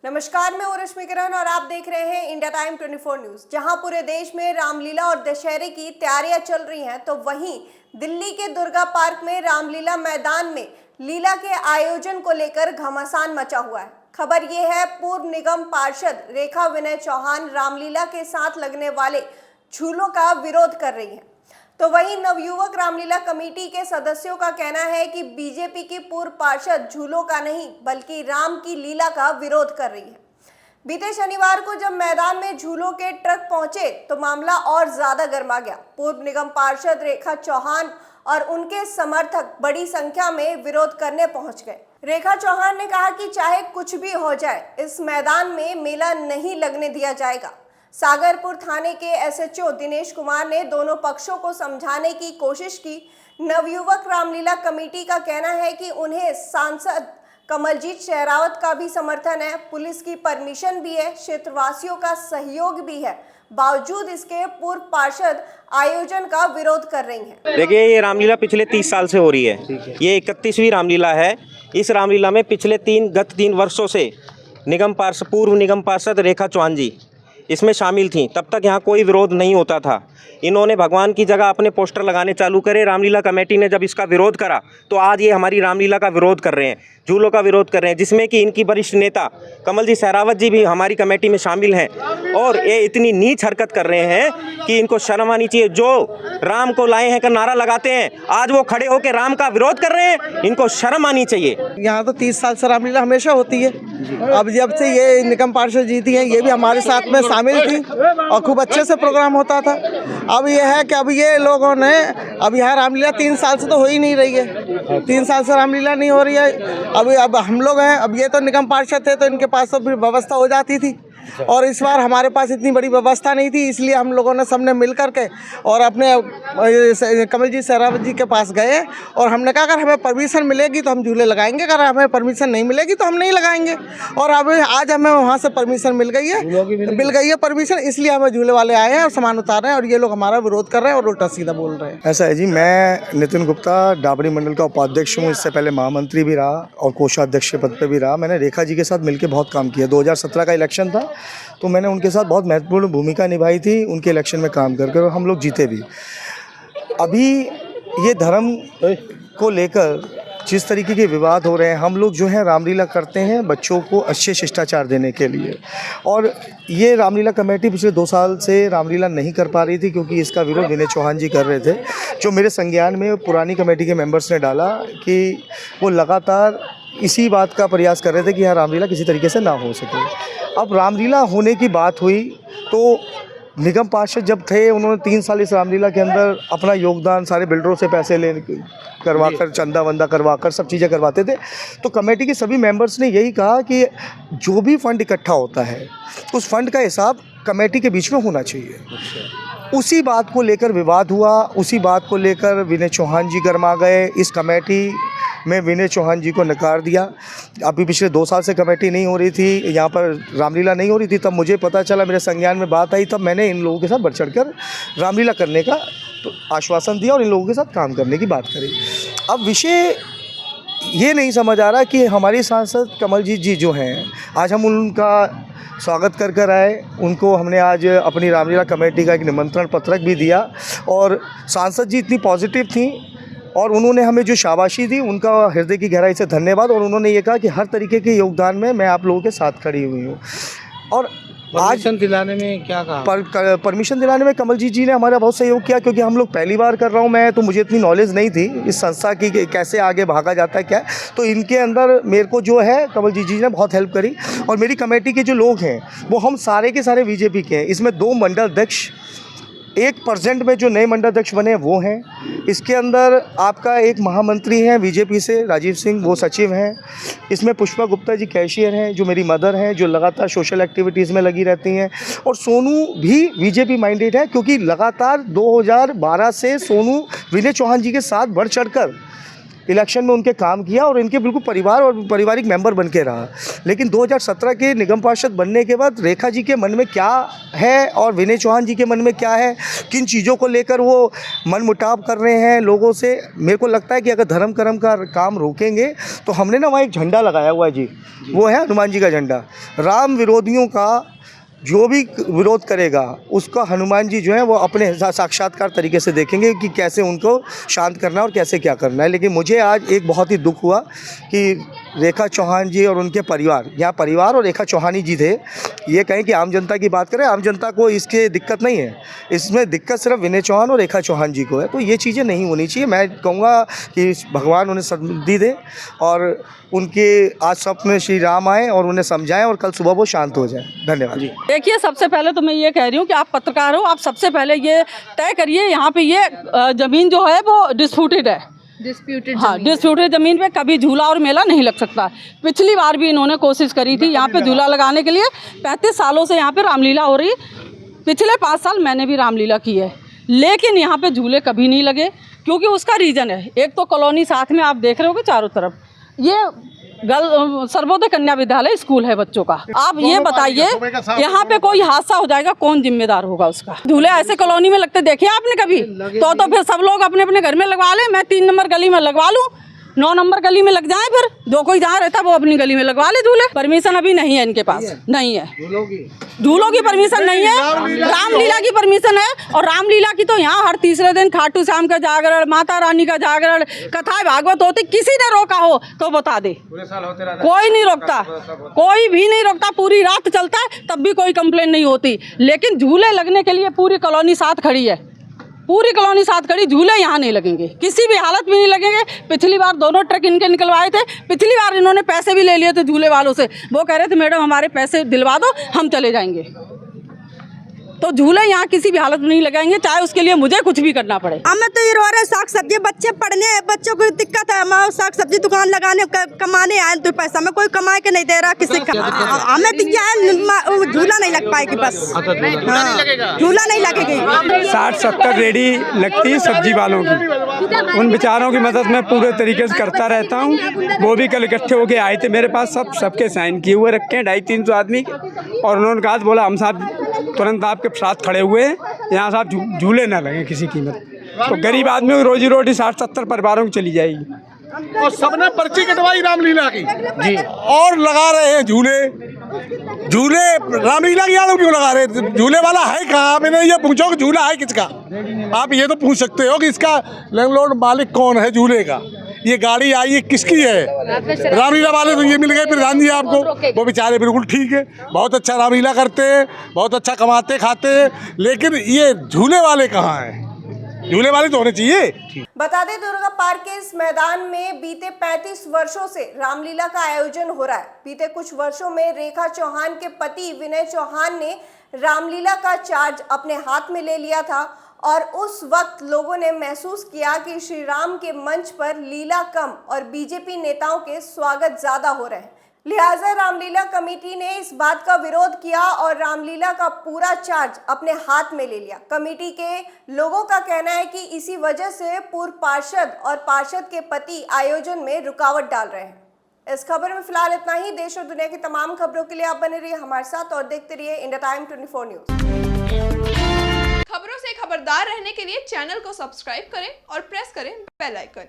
नमस्कार, मैं हूं रश्मि किरण और आप देख रहे हैं इंडिया टाइम 24 न्यूज। जहां पूरे देश में रामलीला और दशहरे की तैयारियां चल रही हैं, तो वहीं दिल्ली के दुर्गा पार्क में रामलीला मैदान में लीला के आयोजन को लेकर घमासान मचा हुआ है। खबर यह है, पूर्व निगम पार्षद रेखा विनय चौहान रामलीला के साथ लगने वाले झूलों का विरोध कर रही है। तो वहीं नवयुवक रामलीला कमेटी के सदस्यों का कहना है कि बीजेपी की पूर्व पार्षद झूलों का नहीं बल्कि राम की लीला का विरोध कर रही है। बीते शनिवार को जब मैदान में झूलों के ट्रक पहुंचे तो मामला और ज्यादा गर्मा गया। पूर्व निगम पार्षद रेखा चौहान और उनके समर्थक बड़ी संख्या में विरोध करने पहुंच गए। रेखा चौहान ने कहा कि चाहे कुछ भी हो जाए, इस मैदान में मेला नहीं लगने दिया जाएगा। सागरपुर थाने के एसएचओ दिनेश कुमार ने दोनों पक्षों को समझाने की कोशिश की। नवयुवक रामलीला कमेटी का कहना है कि उन्हें सांसद कमलजीत शेरावत का भी समर्थन है, पुलिस की परमिशन भी है, क्षेत्रवासियों का सहयोग भी है। बावजूद इसके पूर्व पार्षद आयोजन का विरोध कर रही हैं। देखिए, ये रामलीला पिछले 30 साल से हो रही है। ये 31वीं रामलीला है। इस रामलीला में पिछले गत 3 वर्षों से पूर्व निगम पार्षद रेखा चौहान जी इसमें शामिल थी। तब तक यहाँ कोई विरोध नहीं होता था। इन्होंने भगवान की जगह अपने पोस्टर लगाने चालू करे। रामलीला कमेटी ने जब इसका विरोध करा तो आज ये हमारी रामलीला का विरोध कर रहे हैं, झूलों का विरोध कर रहे हैं, जिसमें कि इनकी वरिष्ठ नेता कमलजीत शेरावत जी भी हमारी कमेटी में शामिल हैं। और ये इतनी नीच हरकत कर रहे हैं कि इनको शर्म आनी चाहिए। जो राम को लाए हैं का नारा लगाते हैं, आज वो खड़े होकर राम का विरोध कर रहे हैं। इनको शर्म आनी चाहिए। यहाँ तो 30 साल से रामलीला हमेशा होती है। अब जब से ये निगम पार्षद जीती है, ये भी हमारे साथ में शामिल थी और खूब अच्छे से प्रोग्राम होता था। अब ये है कि अब ये लोगों ने अब यहाँ रामलीला 3 साल से तो हो ही नहीं रही है। 3 साल से रामलीला नहीं हो रही है। अब हम लोग हैं, अब ये तो निगम पार्षद थे तो इनके पास तो फिर व्यवस्था हो जाती थी, और इस बार हमारे पास इतनी बड़ी व्यवस्था नहीं थी। इसलिए हम लोगों ने सबने मिल कर के और अपने कमलजीत शेरावत जी के पास गए और हमने कहा अगर हमें परमिशन मिलेगी तो हम झूले लगाएंगे, अगर हमें परमिशन नहीं मिलेगी तो हम नहीं लगाएंगे। और अब आज हमें वहाँ से परमिशन मिल गई है परमिशन, इसलिए हमें झूले वाले आए हैं और सामान उतार रहे हैं, और ये लोग हमारा विरोध कर रहे हैं और उल्टा सीधा बोल रहे हैं। ऐसा है जी, मैं नितिन गुप्ता डाबरी मंडल का उपाध्यक्ष हूँ। इससे पहले महामंत्री भी रहा और कोषाध्यक्ष के पद पर भी रहा। मैंने रेखा जी के साथ मिलकर बहुत काम किया। 2017 का इलेक्शन था तो मैंने उनके साथ बहुत महत्वपूर्ण भूमिका निभाई थी उनके इलेक्शन में काम करके, और हम लोग जीते भी। अभी ये धर्म को लेकर जिस तरीके के विवाद हो रहे हैं, हम लोग जो है रामलीला करते हैं बच्चों को अच्छे शिष्टाचार देने के लिए, और ये रामलीला कमेटी पिछले 2 साल से रामलीला नहीं कर पा रही थी क्योंकि इसका विरोध विनय चौहान जी कर रहे थे। जो मेरे संज्ञान में पुरानी कमेटी के मेंबर्स ने डाला कि वो लगातार इसी बात का प्रयास कर रहे थे कि यहाँ रामलीला किसी तरीके से ना हो सके। अब रामलीला होने की बात हुई तो निगम पार्षद जब थे, उन्होंने 3 साल इस रामलीला के अंदर अपना योगदान सारे बिल्डरों से पैसे ले करवाकर, चंदा वंदा करवाकर सब चीज़ें करवाते थे। तो कमेटी के सभी मेंबर्स ने यही कहा कि जो भी फंड इकट्ठा होता है उस फंड का हिसाब कमेटी के बीच में होना चाहिए। उसी बात को लेकर विवाद हुआ, उसी बात को लेकर विनय चौहान जी गरमा गए। इस कमेटी में विनय चौहान जी को नकार दिया। अभी पिछले 2 साल से कमेटी नहीं हो रही थी, यहाँ पर रामलीला नहीं हो रही थी। तब मुझे पता चला, मेरे संज्ञान में बात आई, तब मैंने इन लोगों के साथ बढ़ चढ़कर रामलीला करने का तो आश्वासन दिया और इन लोगों के साथ काम करने की बात करी। अब विषय ये नहीं समझ आ रहा कि हमारी सांसद कमलजीत जी जो हैं, आज हम उनका स्वागत कर आए। उनको हमने आज अपनी रामलीला कमेटी का एक निमंत्रण पत्रक भी दिया, और सांसद जी इतनी पॉजिटिव थी और उन्होंने हमें जो शाबाशी दी उनका हृदय की गहराई से धन्यवाद। और उन्होंने ये कहा कि हर तरीके के योगदान में मैं आप लोगों के साथ खड़ी हुई हूँ। और परमिशन दिलाने में क्या कहा? परमिशन दिलाने में कमलजीत जी ने हमारा बहुत सहयोग किया, क्योंकि हम लोग पहली बार कर रहा हूँ मैं, तो मुझे इतनी नॉलेज नहीं थी इस संस्था की कि कैसे आगे भागा जाता है क्या है। तो इनके अंदर मेरे को जो है कमलजीत जी ने बहुत हेल्प करी। और मेरी कमेटी के जो लोग हैं वो हम सारे के सारे बीजेपी के हैं। इसमें 2 मंडल अध्यक्ष, 1% में जो नए मंडल अध्यक्ष बने वो हैं। इसके अंदर आपका एक महामंत्री हैं बीजेपी से, राजीव सिंह, वो सचिव हैं। इसमें पुष्पा गुप्ता जी कैशियर हैं, जो मेरी मदर हैं, जो लगातार सोशल एक्टिविटीज़ में लगी रहती हैं। और सोनू भी बीजेपी माइंडेड है, क्योंकि लगातार 2012 से सोनू विनय चौहान जी के साथ बढ़ चढ़कर इलेक्शन में उनके काम किया और इनके बिल्कुल परिवार और पारिवारिक मेंबर बन के रहा। लेकिन 2017 के निगम पार्षद बनने के बाद रेखा जी के मन में क्या है और विनय चौहान जी के मन में क्या है, किन चीज़ों को लेकर वो मनमुटाव कर रहे हैं लोगों से, मेरे को लगता है कि अगर धर्म कर्म का काम रोकेंगे तो हमने ना वहाँ एक झंडा लगाया हुआ है जी, वो है हनुमान जी का झंडा। राम विरोधियों का जो भी विरोध करेगा उसका हनुमान जी जो है वो अपने साक्षात्कार तरीके से देखेंगे कि कैसे उनको शांत करना है और कैसे क्या करना है। लेकिन मुझे आज एक बहुत ही दुख हुआ कि रेखा चौहान जी और उनके परिवार, यहाँ परिवार और रेखा चौहानी जी थे, ये कहें कि आम जनता की बात करें, आम जनता को इसके दिक्कत नहीं है, इसमें दिक्कत सिर्फ विनय चौहान और रेखा चौहान जी को है। तो ये चीज़ें नहीं होनी चाहिए। मैं कहूँगा कि भगवान उन्हें सद्बुद्धि दे और उनके आज स्वप्न श्री राम आए और उन्हें समझाएं और कल सुबह वो शांत हो जाए। धन्यवाद। देखिए, सबसे पहले तो मैं ये कह रही हूँ कि आप पत्रकार हो, आप सबसे पहले ये तय करिए यहाँ पे ये ज़मीन जो है वो डिस्प्यूटेड है। डिस्प्यूटेड ज़मीन पे कभी झूला और मेला नहीं लग सकता। पिछली बार भी इन्होंने कोशिश करी थी यहाँ पे झूला लगाने के लिए। 35 सालों से यहाँ पे रामलीला हो रही, पिछले 5 साल मैंने भी रामलीला की है, लेकिन यहाँ पे झूले कभी नहीं लगे। क्योंकि उसका रीज़न है, एक तो कॉलोनी साथ में आप देख रहे हो कि चारों तरफ ये सर्वोदय कन्या विद्यालय स्कूल है बच्चों का। आप ये बताइए, यहाँ पे कोई हादसा हो जाएगा, कौन जिम्मेदार होगा उसका? झूले ऐसे कॉलोनी में लगते देखे आपने कभी? तो फिर सब लोग अपने अपने घर में लगवा लें, मैं 3 नंबर गली में लगवा लूँ, 9 नंबर गली में लग जाए, फिर जो कोई जहाँ रहता है वो अपनी गली में लगवा ले झूले। परमिशन अभी नहीं है इनके पास, नहीं है, झूलों की परमिशन नहीं है, रामलीला की परमिशन है। और रामलीला की तो यहाँ हर तीसरे दिन खाटू श्याम का जागरण, माता रानी का जागरण, कथाएं भागवत होती, किसी ने रोका हो तो बता दे। कोई नहीं रोकता, कोई भी नहीं रोकता, पूरी रात चलता है तब भी कोई कंप्लेन नहीं होती। लेकिन झूले लगने के लिए पूरी कॉलोनी साथ खड़ी है, पूरी कॉलोनी साथ खड़ी, झूले यहाँ नहीं लगेंगे, किसी भी हालत में नहीं लगेंगे। पिछली बार 2 ट्रक इनके निकलवाए थे, पिछली बार इन्होंने पैसे भी ले लिए थे झूले वालों से। वो कह रहे थे मैडम हमारे पैसे दिलवा दो, हम चले जाएंगे। तो झूले यहाँ किसी भी हालत में नहीं लगाएंगे, चाहे उसके लिए मुझे कुछ भी करना पड़े। हमें तो ये रो रहे साग सब्जी, बच्चे पढ़ने, बच्चों को दिक्कत है, हम साग सब्जी दुकान लगाने कमाने आए, तो पैसा में कोई कमा के नहीं दे रहा किसी का। हमें तो क्या है, झूला नहीं लग पाएगी, बस झूला नहीं लगेगी। 60-70 रेडी लगती सब्जी वालों की, उन बेचारों की मदद मैं पूरे तरीके से करता रहता हूँ। वो भी कल इकट्ठे होके आए थे मेरे पास, सबके साइन किए हुए रखे हैं 250-300 आदमी, और उन्होंने कहा, बोला हम साहब तुरंत आपके साथ खड़े हुए हैं, यहाँ साहब झूले ना लगे किसी कीमत। तो गरीब आदमी की रोजी रोटी 60-70 परिवारों की चली जाएगी। और सबने पर्ची कटवाई रामलीला की जी, और लगा रहे हैं झूले। झूले रामलीला की यारों क्यों लगा रहे हैं? झूले वाला है कहाँ? मैंने ये पूछो कि झूला है किसका? आप ये तो पूछ सकते हो कि इसका लैंडलॉर्ड मालिक कौन है झूले का? ये गाड़ी आई है किसकी है? रामलीला वाले तो ये मिल गए प्रधान जी आपको, वो बेचारे बिल्कुल ठीक है, बहुत अच्छा रामलीला करते हैं, बहुत अच्छा कमाते खाते हैं, लेकिन ये झूले वाले कहाँ हैं? झूले वाले तो होने चाहिए। बता दें, दुर्गा पार्क के इस मैदान में बीते 35 वर्षों से रामलीला का आयोजन हो रहा है। बीते कुछ वर्षों में रेखा चौहान के पति विनय चौहान ने रामलीला का चार्ज अपने हाथ में ले लिया था और उस वक्त लोगों ने महसूस किया कि श्री राम के मंच पर लीला कम और बीजेपी नेताओं के स्वागत ज्यादा हो रहे हैं। लिहाजा रामलीला कमेटी ने इस बात का विरोध किया और रामलीला का पूरा चार्ज अपने हाथ में ले लिया। कमेटी के लोगों का कहना है कि इसी वजह से पूर्व पार्षद और पार्षद के पति आयोजन में रुकावट डाल रहे हैं। इस खबर में फिलहाल इतना ही। देश और दुनिया की तमाम खबरों के लिए आप बने रहिए हमारे साथ और देखते रहिए इंडिया टाइम 24 न्यूज। खबरों से खबरदार रहने के लिए चैनल को सब्सक्राइब करें और प्रेस करें बेल आइकन।